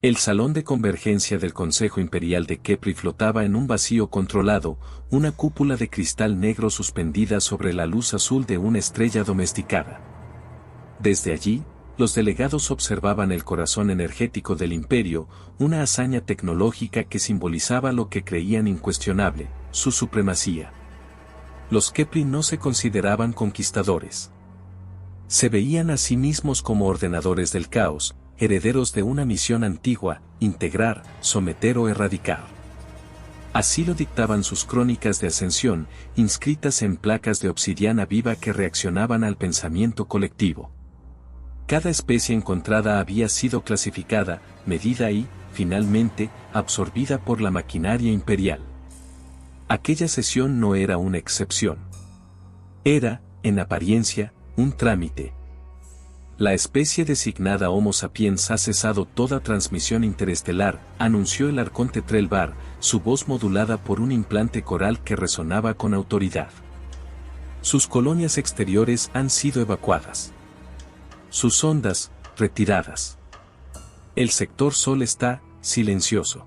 El salón de convergencia del Consejo Imperial de Kepri flotaba en un vacío controlado, una cúpula de cristal negro suspendida sobre la luz azul de una estrella domesticada. Desde allí, los delegados observaban el corazón energético del imperio, una hazaña tecnológica que simbolizaba lo que creían incuestionable, su supremacía. Los Kepri no se consideraban conquistadores. Se veían a sí mismos como ordenadores del caos, herederos de una misión antigua: integrar, someter o erradicar. Así lo dictaban sus crónicas de ascensión, inscritas en placas de obsidiana viva que reaccionaban al pensamiento colectivo. Cada especie encontrada había sido clasificada, medida y, finalmente, absorbida por la maquinaria imperial. Aquella sesión no era una excepción. Era, en apariencia, un trámite. La especie designada Homo sapiens ha cesado toda transmisión interestelar, anunció el arconte Trelvar, su voz modulada por un implante coral que resonaba con autoridad. Sus colonias exteriores han sido evacuadas. Sus sondas, retiradas. El sector Sol está, silencioso.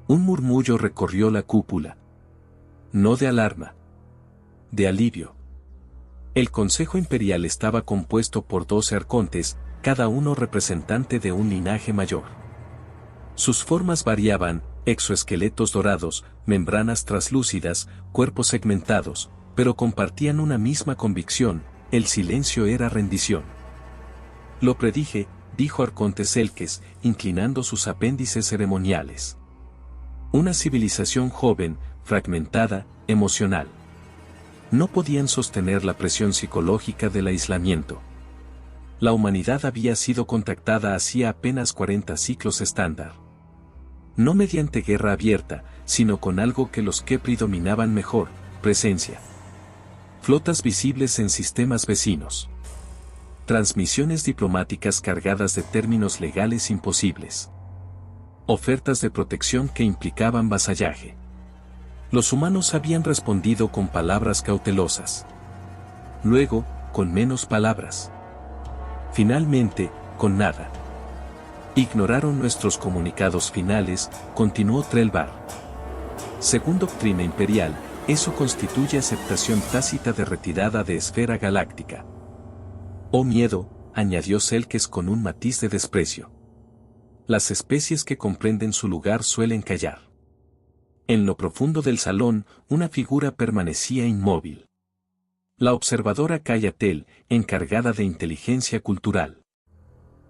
Un murmullo recorrió la cúpula. No de alarma. De alivio. El Consejo Imperial estaba compuesto por 12 arcontes, cada uno representante de un linaje mayor. Sus formas variaban: exoesqueletos dorados, membranas traslúcidas, cuerpos segmentados, pero compartían una misma convicción: el silencio era rendición. Lo predije, dijo Arconte Selkes, inclinando sus apéndices ceremoniales. Una civilización joven, fragmentada, emocional. No podían sostener la presión psicológica del aislamiento. La humanidad había sido contactada hacía apenas 40 ciclos estándar. No mediante guerra abierta, sino con algo que los Kepri dominaban mejor: presencia. Flotas visibles en sistemas vecinos. Transmisiones diplomáticas cargadas de términos legales imposibles. Ofertas de protección que implicaban vasallaje. Los humanos habían respondido con palabras cautelosas. Luego, con menos palabras. Finalmente, con nada. Ignoraron nuestros comunicados finales, continuó Trelvar. Según doctrina imperial, eso constituye aceptación tácita de retirada de esfera galáctica. Oh miedo, añadió Selkes con un matiz de desprecio. Las especies que comprenden su lugar suelen callar. En lo profundo del salón, una figura permanecía inmóvil. La observadora Kayatel, encargada de inteligencia cultural.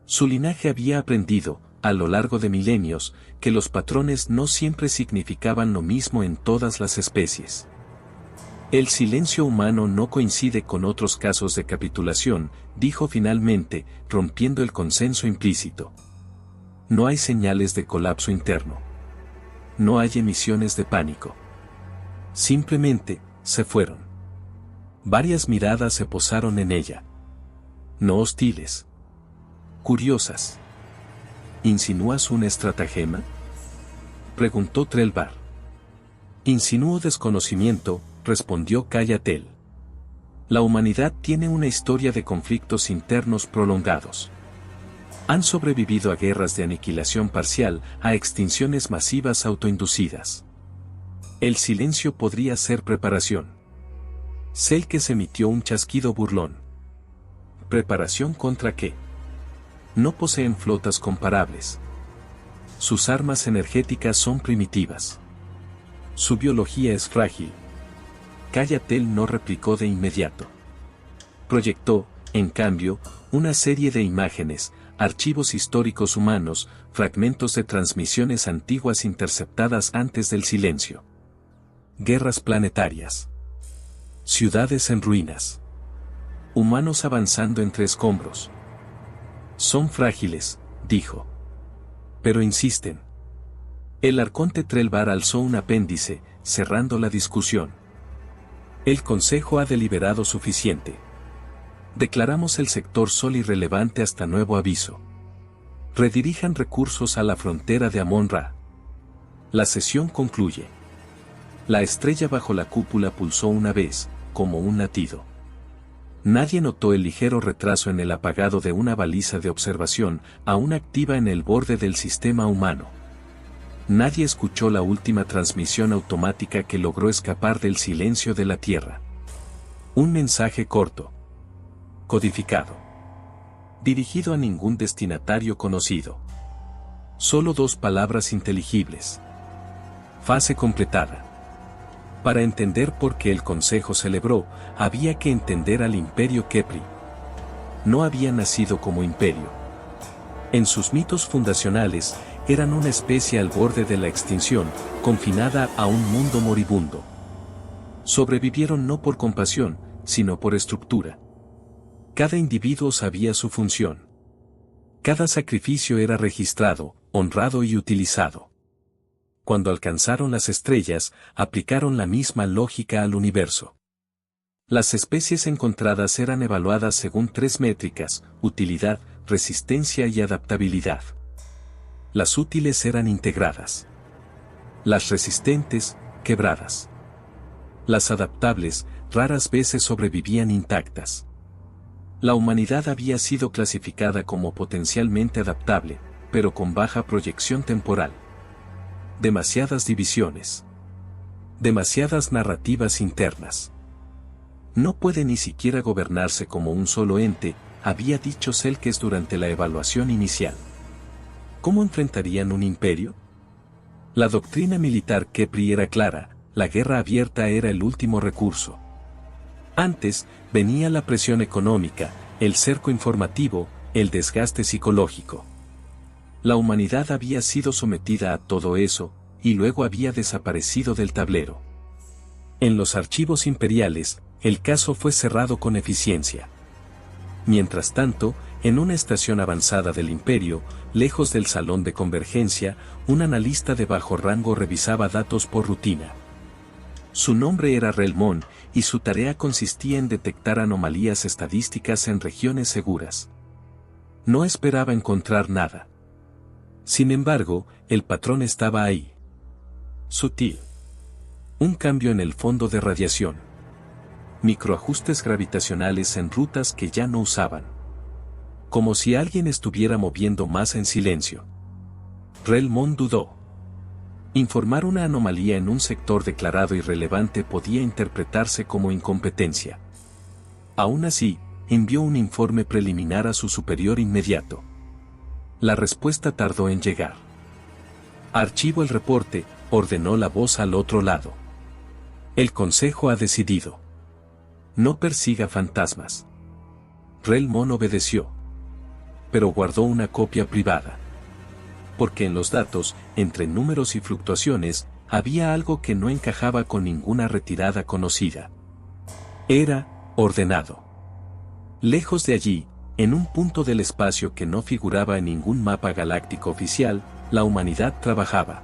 Su linaje había aprendido, a lo largo de milenios, que los patrones no siempre significaban lo mismo en todas las especies. El silencio humano no coincide con otros casos de capitulación, dijo finalmente, rompiendo el consenso implícito. No hay señales de colapso interno. No hay emisiones de pánico. Simplemente, se fueron. Varias miradas se posaron en ella. No hostiles. Curiosas. ¿Insinúas un estratagema?, preguntó Trelvar. Insinúo desconocimiento, respondió Kayatel. La humanidad tiene una historia de conflictos internos prolongados. Han sobrevivido a guerras de aniquilación parcial, a extinciones masivas autoinducidas. El silencio podría ser preparación. Selkes emitió un chasquido burlón. ¿Preparación contra qué? No poseen flotas comparables. Sus armas energéticas son primitivas. Su biología es frágil. Kayatel no replicó de inmediato. Proyectó, en cambio, una serie de imágenes, archivos históricos humanos, fragmentos de transmisiones antiguas interceptadas antes del silencio. Guerras planetarias. Ciudades en ruinas. Humanos avanzando entre escombros. Son frágiles, dijo. Pero insisten. El arconte Trelvar alzó un apéndice, cerrando la discusión. El Consejo ha deliberado suficiente. Declaramos el sector Sol irrelevante hasta nuevo aviso. Redirijan recursos a la frontera de Amon-Ra. La sesión concluye. La estrella bajo la cúpula pulsó una vez, como un latido. Nadie notó el ligero retraso en el apagado de una baliza de observación, aún activa en el borde del sistema humano. Nadie escuchó la última transmisión automática que logró escapar del silencio de la Tierra. Un mensaje corto, codificado, dirigido a ningún destinatario conocido. Solo 2 palabras inteligibles. Fase completada. Para entender por qué el Consejo celebró, había que entender al Imperio Khepri. No había nacido como imperio. En sus mitos fundacionales, eran una especie al borde de la extinción, confinada a un mundo moribundo. Sobrevivieron no por compasión, sino por estructura. Cada individuo sabía su función. Cada sacrificio era registrado, honrado y utilizado. Cuando alcanzaron las estrellas, aplicaron la misma lógica al universo. Las especies encontradas eran evaluadas según 3 métricas: utilidad, resistencia y adaptabilidad. Las útiles eran integradas. Las resistentes, quebradas. Las adaptables, raras veces sobrevivían intactas. La humanidad había sido clasificada como potencialmente adaptable, pero con baja proyección temporal. Demasiadas divisiones. Demasiadas narrativas internas. No puede ni siquiera gobernarse como un solo ente, había dicho Selkes durante la evaluación inicial. ¿Cómo enfrentarían un imperio? La doctrina militar Khepri era clara: la guerra abierta era el último recurso. Antes, venía la presión económica, el cerco informativo, el desgaste psicológico. La humanidad había sido sometida a todo eso, y luego había desaparecido del tablero. En los archivos imperiales, el caso fue cerrado con eficiencia. Mientras tanto, en una estación avanzada del imperio, lejos del salón de convergencia, un analista de bajo rango revisaba datos por rutina. Su nombre era Relmón, y su tarea consistía en detectar anomalías estadísticas en regiones seguras. No esperaba encontrar nada. Sin embargo, el patrón estaba ahí. Sutil. Un cambio en el fondo de radiación. Microajustes gravitacionales en rutas que ya no usaban. Como si alguien estuviera moviendo más en silencio. Relmón dudó. Informar una anomalía en un sector declarado irrelevante podía interpretarse como incompetencia. Aún así, envió un informe preliminar a su superior inmediato. La respuesta tardó en llegar. Archivo el reporte, ordenó la voz al otro lado. El Consejo ha decidido. No persiga fantasmas. Relmón obedeció. Pero guardó una copia privada. Porque en los datos, entre números y fluctuaciones, había algo que no encajaba con ninguna retirada conocida. Era ordenado. Lejos de allí, en un punto del espacio que no figuraba en ningún mapa galáctico oficial, la humanidad trabajaba.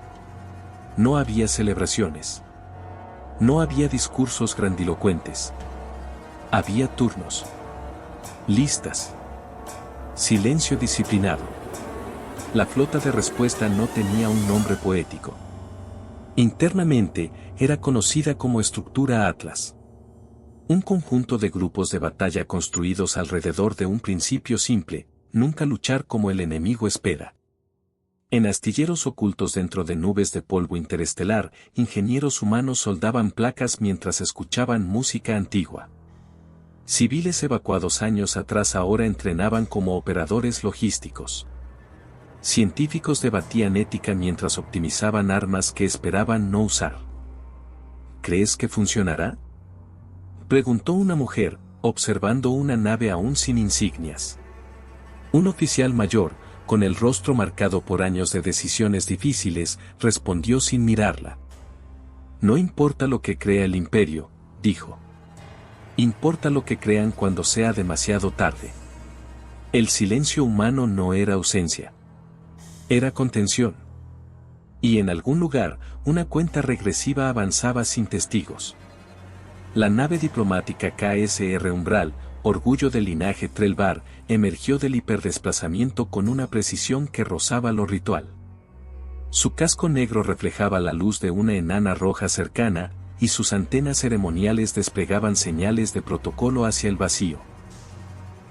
No había celebraciones. No había discursos grandilocuentes. Había turnos. Listas. Silencio disciplinado. La flota de respuesta no tenía un nombre poético. Internamente, era conocida como Estructura Atlas. Un conjunto de grupos de batalla construidos alrededor de un principio simple: nunca luchar como el enemigo espera. En astilleros ocultos dentro de nubes de polvo interestelar, ingenieros humanos soldaban placas mientras escuchaban música antigua. Civiles evacuados años atrás ahora entrenaban como operadores logísticos. Científicos debatían ética mientras optimizaban armas que esperaban no usar. ¿Crees que funcionará?, preguntó una mujer, observando una nave aún sin insignias. Un oficial mayor, con el rostro marcado por años de decisiones difíciles, respondió sin mirarla. No importa lo que crea el imperio, dijo. Importa lo que crean cuando sea demasiado tarde. El silencio humano no era ausencia. Era contención. Y en algún lugar, una cuenta regresiva avanzaba sin testigos. La nave diplomática KSR Umbral, orgullo del linaje Trelvar, emergió del hiperdesplazamiento con una precisión que rozaba lo ritual. Su casco negro reflejaba la luz de una enana roja cercana, y sus antenas ceremoniales desplegaban señales de protocolo hacia el vacío.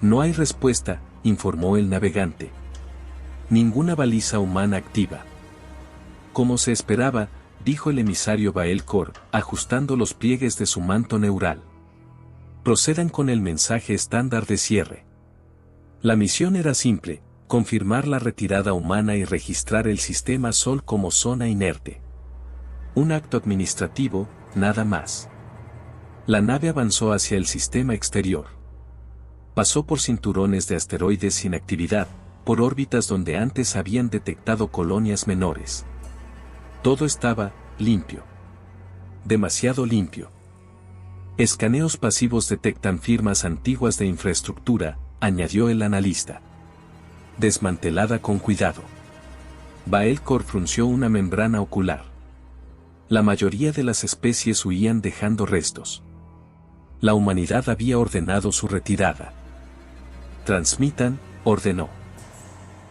No hay respuesta, informó el navegante. Ninguna baliza humana activa. Como se esperaba, dijo el emisario Baelcor, ajustando los pliegues de su manto neural. Procedan con el mensaje estándar de cierre. La misión era simple, confirmar la retirada humana y registrar el sistema Sol como zona inerte. Un acto administrativo, nada más. La nave avanzó hacia el sistema exterior. Pasó por cinturones de asteroides sin actividad, por órbitas donde antes habían detectado colonias menores. Todo estaba limpio. Demasiado limpio. Escaneos pasivos detectan firmas antiguas de infraestructura, añadió el analista. Desmantelada con cuidado. Baelcor frunció una membrana ocular. La mayoría de las especies huían dejando restos. La humanidad había ordenado su retirada. Transmitan, ordenó.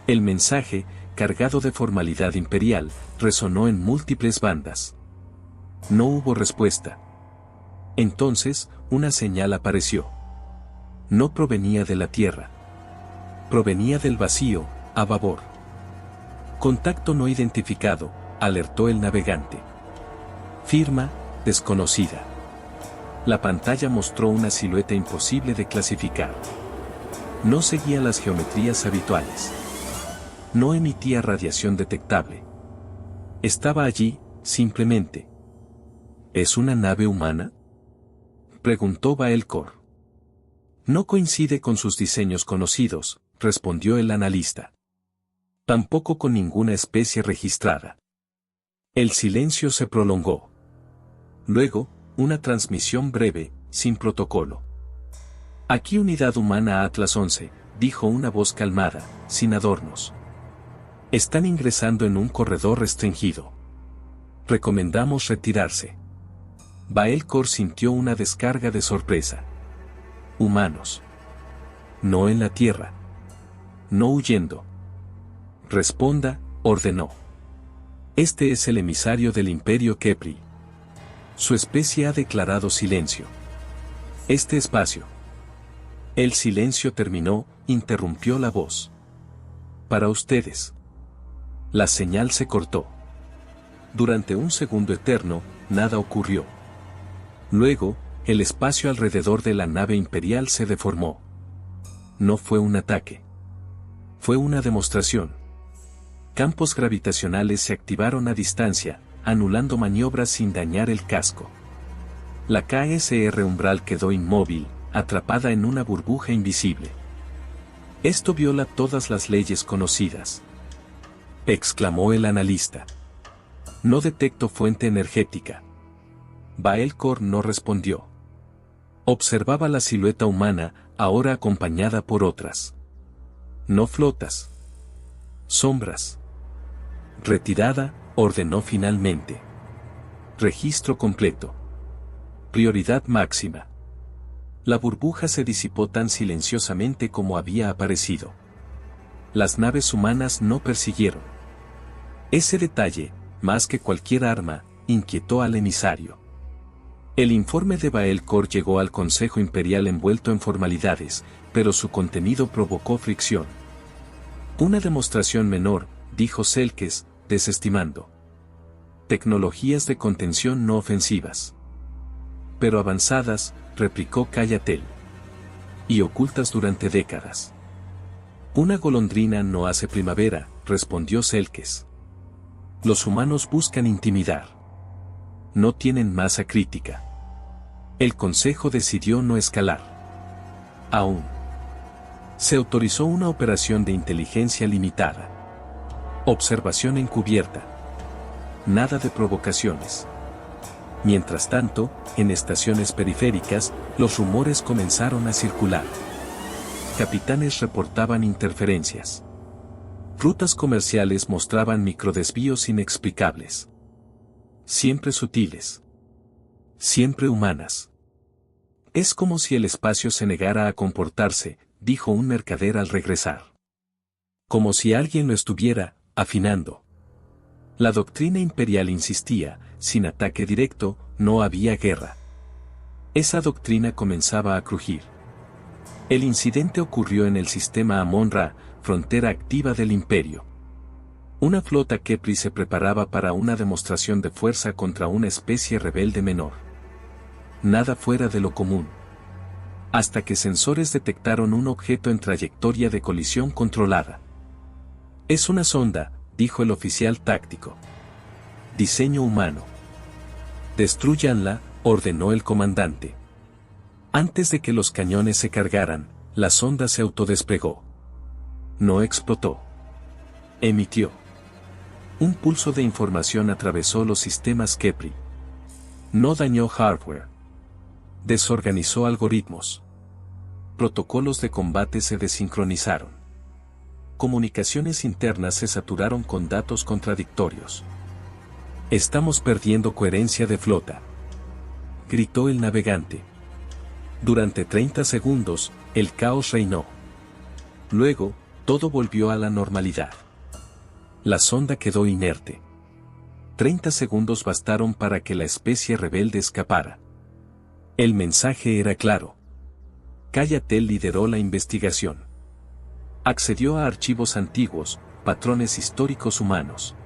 El mensaje, cargado de formalidad imperial, resonó en múltiples bandas. No hubo respuesta. Entonces, una señal apareció. No provenía de la Tierra. Provenía del vacío, a babor. Contacto no identificado, alertó el navegante. Firma, desconocida. La pantalla mostró una silueta imposible de clasificar. No seguía las geometrías habituales. No emitía radiación detectable. Estaba allí, simplemente. ¿Es una nave humana?, preguntó Baelcor. No coincide con sus diseños conocidos, respondió el analista. Tampoco con ninguna especie registrada. El silencio se prolongó. Luego, una transmisión breve, sin protocolo. Aquí Unidad Humana Atlas 11, dijo una voz calmada, sin adornos. Están ingresando en un corredor restringido. Recomendamos retirarse. Baelcor sintió una descarga de sorpresa. Humanos. No en la Tierra. No huyendo. Responda, ordenó. Este es el emisario del Imperio Kepri. Su especie ha declarado silencio. Este espacio. El silencio terminó, interrumpió la voz. Para ustedes. La señal se cortó. Durante un segundo eterno, nada ocurrió. Luego, el espacio alrededor de la nave imperial se deformó. No fue un ataque. Fue una demostración. Campos gravitacionales se activaron a distancia, anulando maniobras sin dañar el casco. La KSR Umbral quedó inmóvil, atrapada en una burbuja invisible. Esto viola todas las leyes conocidas, exclamó el analista. No detecto fuente energética. Baelcor no respondió. Observaba la silueta humana, ahora acompañada por otras. No flotas. Sombras. Retirada, ordenó finalmente. Registro completo. Prioridad máxima. La burbuja se disipó tan silenciosamente como había aparecido. Las naves humanas no persiguieron. Ese detalle, más que cualquier arma, inquietó al emisario. El informe de Baelcor llegó al Consejo Imperial envuelto en formalidades, pero su contenido provocó fricción. Una demostración menor, dijo Selkes, desestimando. Tecnologías de contención no ofensivas. Pero avanzadas, replicó Cayatel. Y ocultas durante décadas. Una golondrina no hace primavera, respondió Selkes. Los humanos buscan intimidar. No tienen masa crítica. El Consejo decidió no escalar. Aún. Se autorizó una operación de inteligencia limitada. Observación encubierta. Nada de provocaciones. Mientras tanto, en estaciones periféricas, los rumores comenzaron a circular. Capitanes reportaban interferencias. Rutas comerciales mostraban microdesvíos inexplicables. Siempre sutiles. Siempre humanas. Es como si el espacio se negara a comportarse, dijo un mercader al regresar. Como si alguien lo estuviera afinando. La doctrina imperial insistía, sin ataque directo, no había guerra. Esa doctrina comenzaba a crujir. El incidente ocurrió en el sistema Amon-Ra, frontera activa del Imperio. Una flota Kepri se preparaba para una demostración de fuerza contra una especie rebelde menor. Nada fuera de lo común. Hasta que sensores detectaron un objeto en trayectoria de colisión controlada. Es una sonda, dijo el oficial táctico. Diseño humano. Destrúyanla, ordenó el comandante. Antes de que los cañones se cargaran, la sonda se autodespegó. No explotó. Emitió. Un pulso de información atravesó los sistemas Kepri. No dañó hardware. Desorganizó algoritmos. Protocolos de combate se desincronizaron. Comunicaciones internas se saturaron con datos contradictorios. Estamos perdiendo coherencia de flota, gritó el navegante. Durante 30 segundos, el caos reinó. Luego, todo volvió a la normalidad. La sonda quedó inerte. 30 segundos bastaron para que la especie rebelde escapara. El mensaje era claro. Cayatel lideró la investigación. Accedió a archivos antiguos, patrones históricos humanos.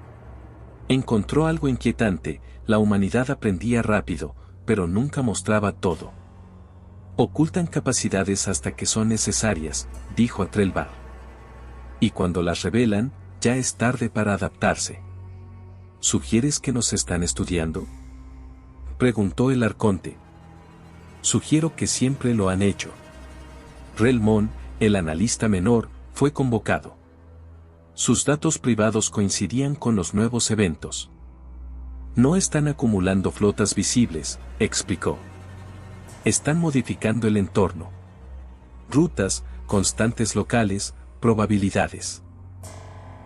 Encontró algo inquietante: la humanidad aprendía rápido, pero nunca mostraba todo. Ocultan capacidades hasta que son necesarias, dijo a Trelvar. Y cuando las revelan, ya es tarde para adaptarse. ¿Sugieres que nos están estudiando?, preguntó el arconte. Sugiero que siempre lo han hecho. Relmón, el analista menor, fue convocado. Sus datos privados coincidían con los nuevos eventos. No están acumulando flotas visibles, explicó. Están modificando el entorno. Rutas, constantes locales, probabilidades.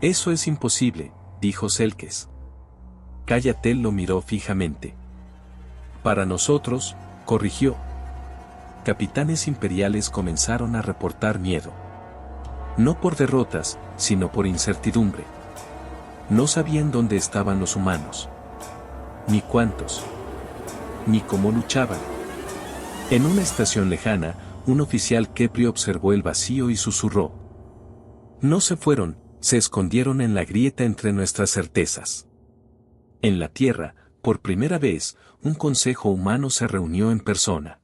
Eso es imposible, dijo Selkes. Cayatel lo miró fijamente. Para nosotros, corrigió. Capitanes imperiales comenzaron a reportar miedo. No por derrotas, sino por incertidumbre. No sabían dónde estaban los humanos. Ni cuántos. Ni cómo luchaban. En una estación lejana, un oficial Kepri observó el vacío y susurró. No se fueron, se escondieron en la grieta entre nuestras certezas. En la Tierra, por primera vez, un consejo humano se reunió en persona.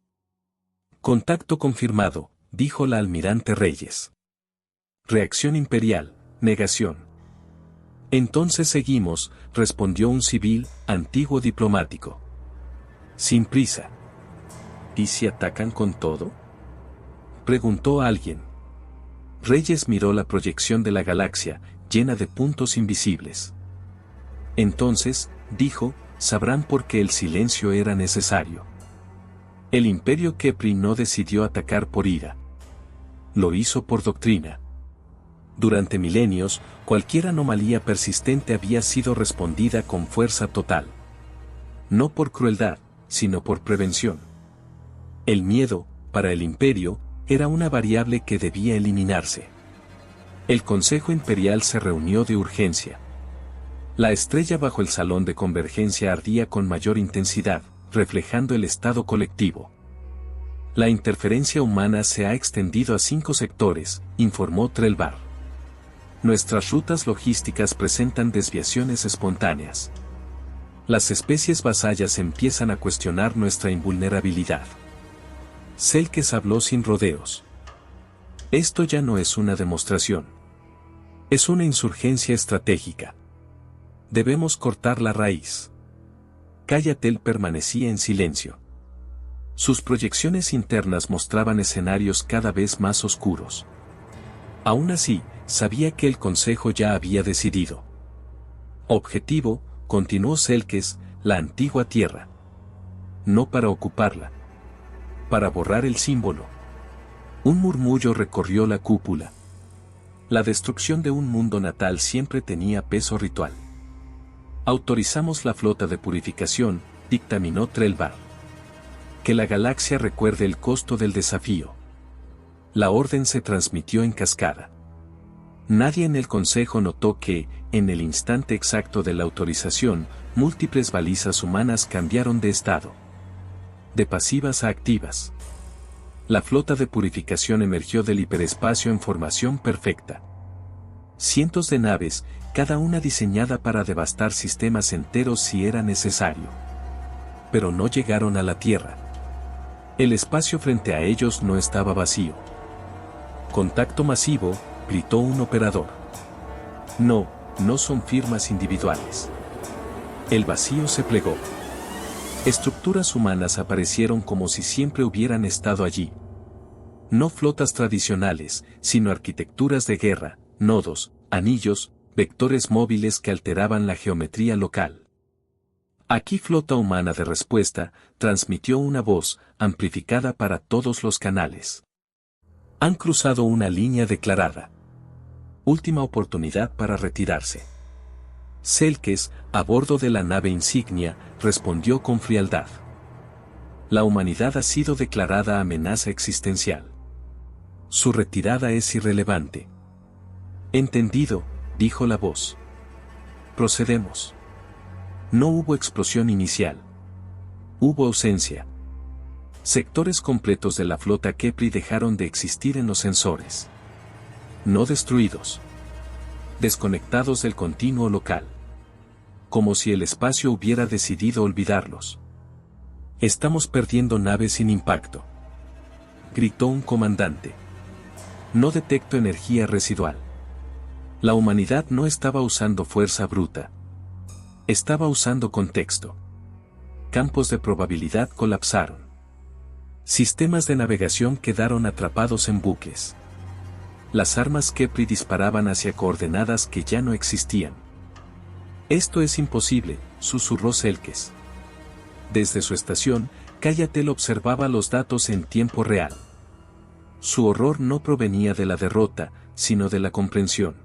Contacto confirmado, dijo la almirante Reyes. Reacción imperial, negación. Entonces seguimos, respondió un civil, antiguo diplomático. Sin prisa. ¿Y si atacan con todo?, preguntó alguien. Reyes miró la proyección de la galaxia, llena de puntos invisibles. Entonces, dijo, sabrán por qué el silencio era necesario. El imperio Kepri no decidió atacar por ira. Lo hizo por doctrina. Durante milenios, cualquier anomalía persistente había sido respondida con fuerza total. No por crueldad, sino por prevención. El miedo, para el imperio, era una variable que debía eliminarse. El Consejo Imperial se reunió de urgencia. La estrella bajo el salón de convergencia ardía con mayor intensidad, reflejando el estado colectivo. La interferencia humana se ha extendido a 5 sectores, informó Trelvar. Nuestras rutas logísticas presentan desviaciones espontáneas. Las especies vasallas empiezan a cuestionar nuestra invulnerabilidad. Selkes habló sin rodeos. Esto ya no es una demostración. Es una insurgencia estratégica. Debemos cortar la raíz. Cayatel permanecía en silencio. Sus proyecciones internas mostraban escenarios cada vez más oscuros. Aún así, sabía que el Consejo ya había decidido. Objetivo, continuó Selkes, la antigua Tierra. No para ocuparla. Para borrar el símbolo. Un murmullo recorrió la cúpula. La destrucción de un mundo natal siempre tenía peso ritual. Autorizamos la flota de purificación, dictaminó Trelvar. Que la galaxia recuerde el costo del desafío. La orden se transmitió en cascada. Nadie en el Consejo notó que, en el instante exacto de la autorización, múltiples balizas humanas cambiaron de estado. De pasivas a activas. La flota de purificación emergió del hiperespacio en formación perfecta. Cientos de naves, cada una diseñada para devastar sistemas enteros si era necesario. Pero no llegaron a la Tierra. El espacio frente a ellos no estaba vacío. Contacto masivo, gritó un operador. No, no son firmas individuales. El vacío se plegó. Estructuras humanas aparecieron como si siempre hubieran estado allí. No flotas tradicionales, sino arquitecturas de guerra, nodos, anillos, vectores móviles que alteraban la geometría local. Aquí flota humana de respuesta, transmitió una voz, amplificada para todos los canales. Han cruzado una línea declarada. Última oportunidad para retirarse. Selkes, a bordo de la nave insignia, respondió con frialdad. La humanidad ha sido declarada amenaza existencial. Su retirada es irrelevante. Entendido, dijo la voz. Procedemos. No hubo explosión inicial. Hubo ausencia. Sectores completos de la flota Kepri dejaron de existir en los sensores. No destruidos. Desconectados del continuo local. Como si el espacio hubiera decidido olvidarlos. Estamos perdiendo naves sin impacto. Gritó un comandante. No detecto energía residual. La humanidad no estaba usando fuerza bruta. Estaba usando contexto. Campos de probabilidad colapsaron. Sistemas de navegación quedaron atrapados en bucles. Las armas Kepri disparaban hacia coordenadas que ya no existían. Esto es imposible, susurró Selkes. Desde su estación, Kayatel observaba los datos en tiempo real. Su horror no provenía de la derrota, sino de la comprensión.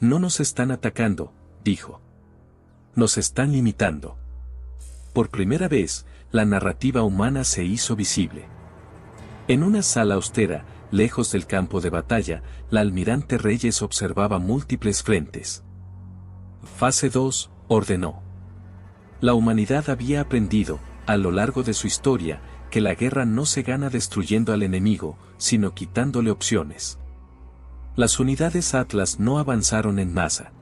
No nos están atacando, dijo. Nos están limitando. Por primera vez, la narrativa humana se hizo visible. En una sala austera, lejos del campo de batalla, la almirante Reyes observaba múltiples frentes. Fase 2, ordenó. La humanidad había aprendido, a lo largo de su historia, que la guerra no se gana destruyendo al enemigo, sino quitándole opciones. Las unidades Atlas no avanzaron en masa.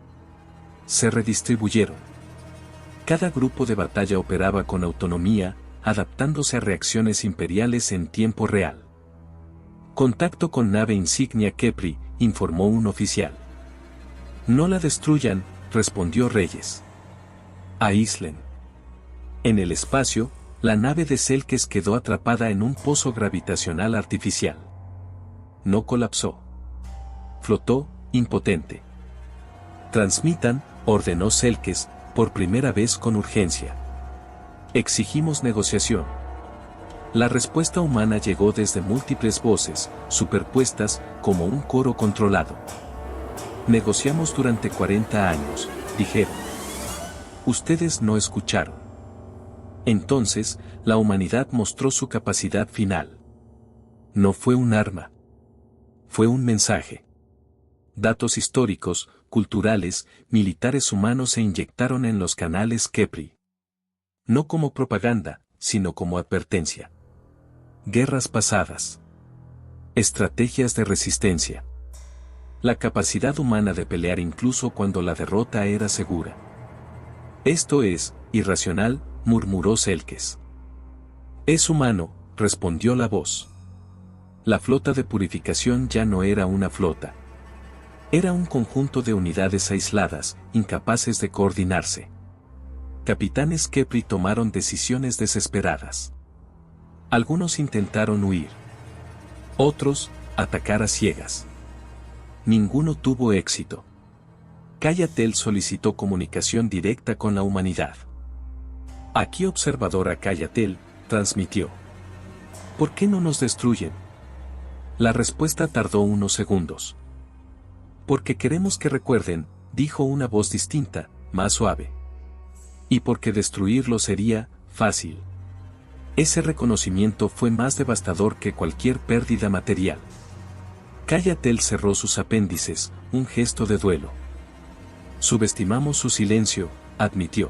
Se redistribuyeron. Cada grupo de batalla operaba con autonomía, adaptándose a reacciones imperiales en tiempo real. Contacto con nave insignia Kepri, informó un oficial. No la destruyan, respondió Reyes. Aíslen. En el espacio, la nave de Selkes quedó atrapada en un pozo gravitacional artificial. No colapsó. Flotó, impotente. Transmitan, ordenó Selkes, por primera vez con urgencia. Exigimos negociación. La respuesta humana llegó desde múltiples voces, superpuestas, como un coro controlado. Negociamos durante 40 años, dijeron. Ustedes no escucharon. Entonces, la humanidad mostró su capacidad final. No fue un arma. Fue un mensaje. Datos históricos, culturales, militares humanos se inyectaron en los canales Kepri. No como propaganda, sino como advertencia. Guerras pasadas. Estrategias de resistencia. La capacidad humana de pelear incluso cuando la derrota era segura. Esto es, irracional, murmuró Selkes. Es humano, respondió la voz. La flota de purificación ya no era una flota. Era un conjunto de unidades aisladas, incapaces de coordinarse. Capitanes Kepri tomaron decisiones desesperadas. Algunos intentaron huir. Otros, atacar a ciegas. Ninguno tuvo éxito. Kayatel solicitó comunicación directa con la humanidad. Aquí observadora Kayatel, transmitió. ¿Por qué no nos destruyen? La respuesta tardó unos segundos. Porque queremos que recuerden, dijo una voz distinta, más suave. Y porque destruirlo sería fácil. Ese reconocimiento fue más devastador que cualquier pérdida material. Kayatel cerró sus apéndices, un gesto de duelo. Subestimamos su silencio, admitió.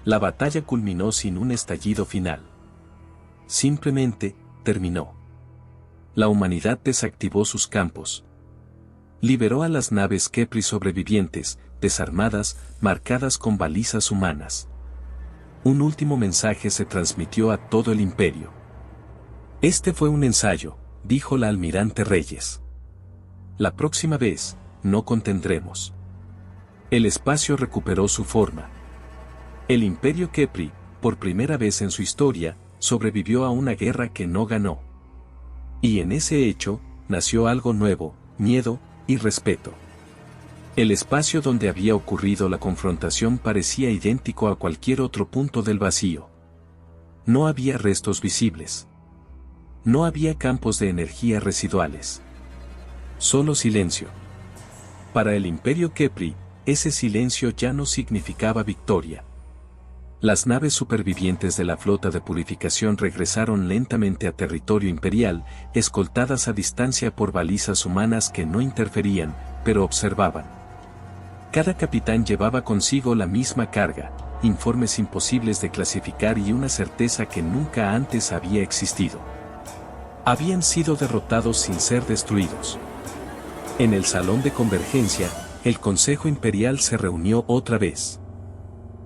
La batalla culminó sin un estallido final. Simplemente, terminó. La humanidad desactivó sus campos. Liberó a las naves Kepri sobrevivientes, desarmadas, marcadas con balizas humanas. Un último mensaje se transmitió a todo el imperio. Este fue un ensayo, dijo la almirante Reyes. La próxima vez, no contendremos. El espacio recuperó su forma. El imperio Kepri, por primera vez en su historia, sobrevivió a una guerra que no ganó. Y en ese hecho, nació algo nuevo, miedo y respeto. El espacio donde había ocurrido la confrontación parecía idéntico a cualquier otro punto del vacío. No había restos visibles. No había campos de energía residuales. Solo silencio. Para el imperio Kepri, ese silencio ya no significaba victoria. Las naves supervivientes de la flota de purificación regresaron lentamente a territorio imperial, escoltadas a distancia por balizas humanas que no interferían, pero observaban. Cada capitán llevaba consigo la misma carga, informes imposibles de clasificar y una certeza que nunca antes había existido. Habían sido derrotados sin ser destruidos. En el salón de convergencia, el Consejo Imperial se reunió otra vez.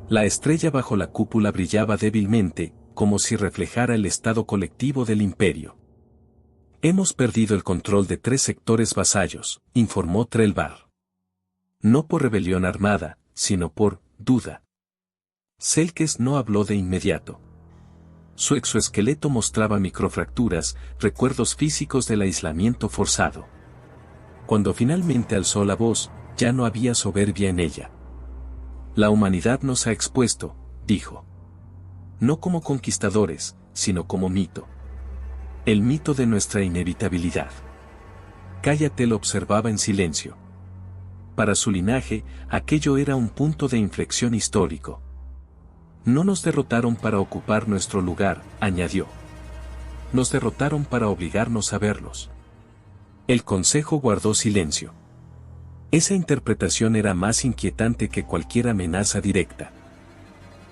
La estrella bajo la cúpula brillaba débilmente, como si reflejara el estado colectivo del imperio. Hemos perdido el control de 3 sectores vasallos, informó Trelvar. No por rebelión armada, sino por duda. Selkes no habló de inmediato. Su exoesqueleto mostraba microfracturas, recuerdos físicos del aislamiento forzado. Cuando finalmente alzó la voz, ya no había soberbia en ella. La humanidad nos ha expuesto, dijo. No como conquistadores, sino como mito. El mito de nuestra inevitabilidad. Cállate, lo observaba en silencio. Para su linaje, aquello era un punto de inflexión histórico. No nos derrotaron para ocupar nuestro lugar, añadió. Nos derrotaron para obligarnos a verlos. El consejo guardó silencio. Esa interpretación era más inquietante que cualquier amenaza directa.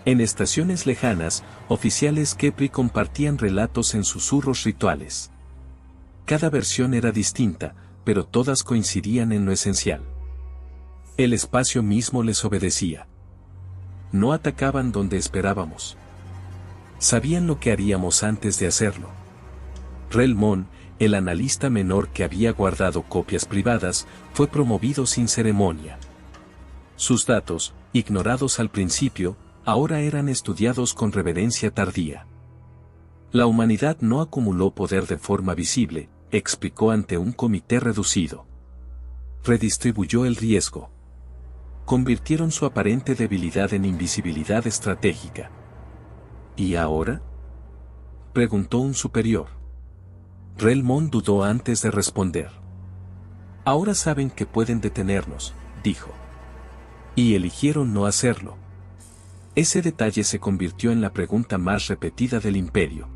En estaciones lejanas, oficiales Kepri compartían relatos en susurros rituales. Cada versión era distinta, pero todas coincidían en lo esencial. El espacio mismo les obedecía. No atacaban donde esperábamos. Sabían lo que haríamos antes de hacerlo. Relmón, el analista menor que había guardado copias privadas, fue promovido sin ceremonia. Sus datos, ignorados al principio, ahora eran estudiados con reverencia tardía. La humanidad no acumuló poder de forma visible, explicó ante un comité reducido. Redistribuyó el riesgo. Convirtieron su aparente debilidad en invisibilidad estratégica. ¿Y ahora?, preguntó un superior. Relmón dudó antes de responder. Ahora saben que pueden detenernos, dijo. Y eligieron no hacerlo. Ese detalle se convirtió en la pregunta más repetida del imperio.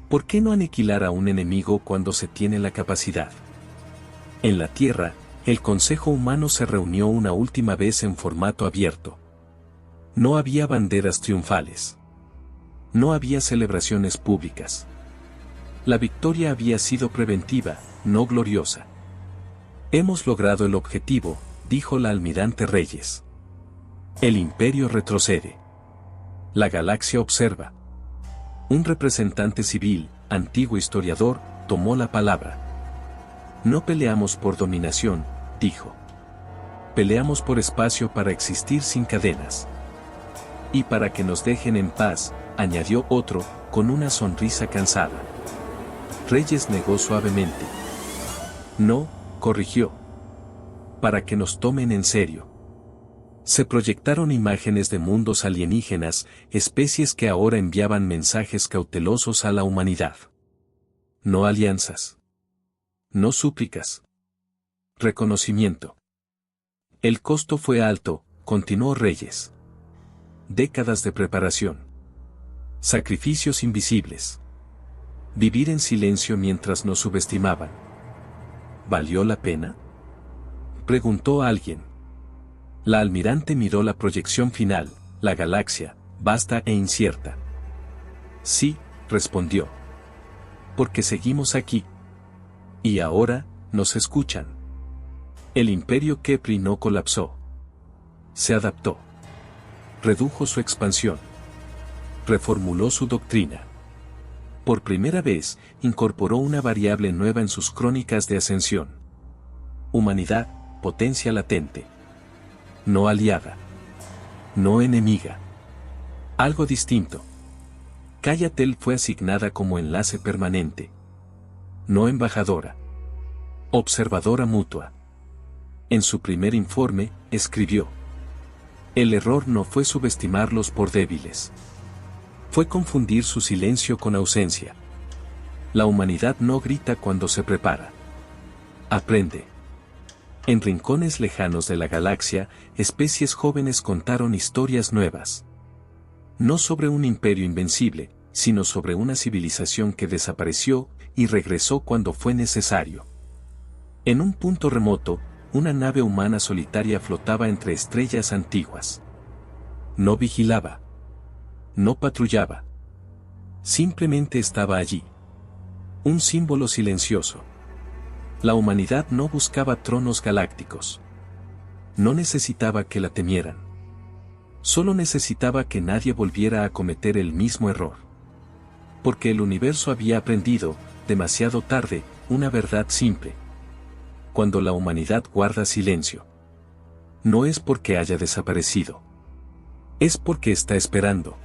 ¿Por qué no aniquilar a un enemigo cuando se tiene la capacidad? En la Tierra, el Consejo Humano se reunió una última vez en formato abierto. No había banderas triunfales. No había celebraciones públicas. La victoria había sido preventiva, no gloriosa. Hemos logrado el objetivo, dijo la almirante Reyes. El imperio retrocede. La galaxia observa. Un representante civil, antiguo historiador, tomó la palabra. No peleamos por dominación, dijo. Peleamos por espacio para existir sin cadenas. Y para que nos dejen en paz, añadió otro, con una sonrisa cansada. Reyes negó suavemente. No, corrigió. Para que nos tomen en serio. Se proyectaron imágenes de mundos alienígenas, especies que ahora enviaban mensajes cautelosos a la humanidad. No alianzas. No súplicas. Reconocimiento. El costo fue alto, continuó Reyes. Décadas de preparación. Sacrificios invisibles. Vivir en silencio mientras nos subestimaban. ¿Valió la pena?, preguntó alguien. La almirante miró la proyección final, la galaxia, vasta e incierta. Sí, respondió. Porque seguimos aquí. Y ahora, nos escuchan. El imperio Kepri no colapsó. Se adaptó. Redujo su expansión. Reformuló su doctrina. Por primera vez, incorporó una variable nueva en sus crónicas de ascensión. Humanidad, potencia latente. No aliada. No enemiga. Algo distinto. Cayatel fue asignada como enlace permanente. No embajadora. Observadora mutua. En su primer informe, escribió: el error no fue subestimarlos por débiles. Fue confundir su silencio con ausencia. La humanidad no grita cuando se prepara. Aprende. En rincones lejanos de la galaxia, especies jóvenes contaron historias nuevas. No sobre un imperio invencible, sino sobre una civilización que desapareció y regresó cuando fue necesario. En un punto remoto, una nave humana solitaria flotaba entre estrellas antiguas. No vigilaba. No patrullaba. Simplemente estaba allí. Un símbolo silencioso. La humanidad no buscaba tronos galácticos. No necesitaba que la temieran. Solo necesitaba que nadie volviera a cometer el mismo error. Porque el universo había aprendido, demasiado tarde, una verdad simple. Cuando la humanidad guarda silencio, no es porque haya desaparecido. Es porque está esperando.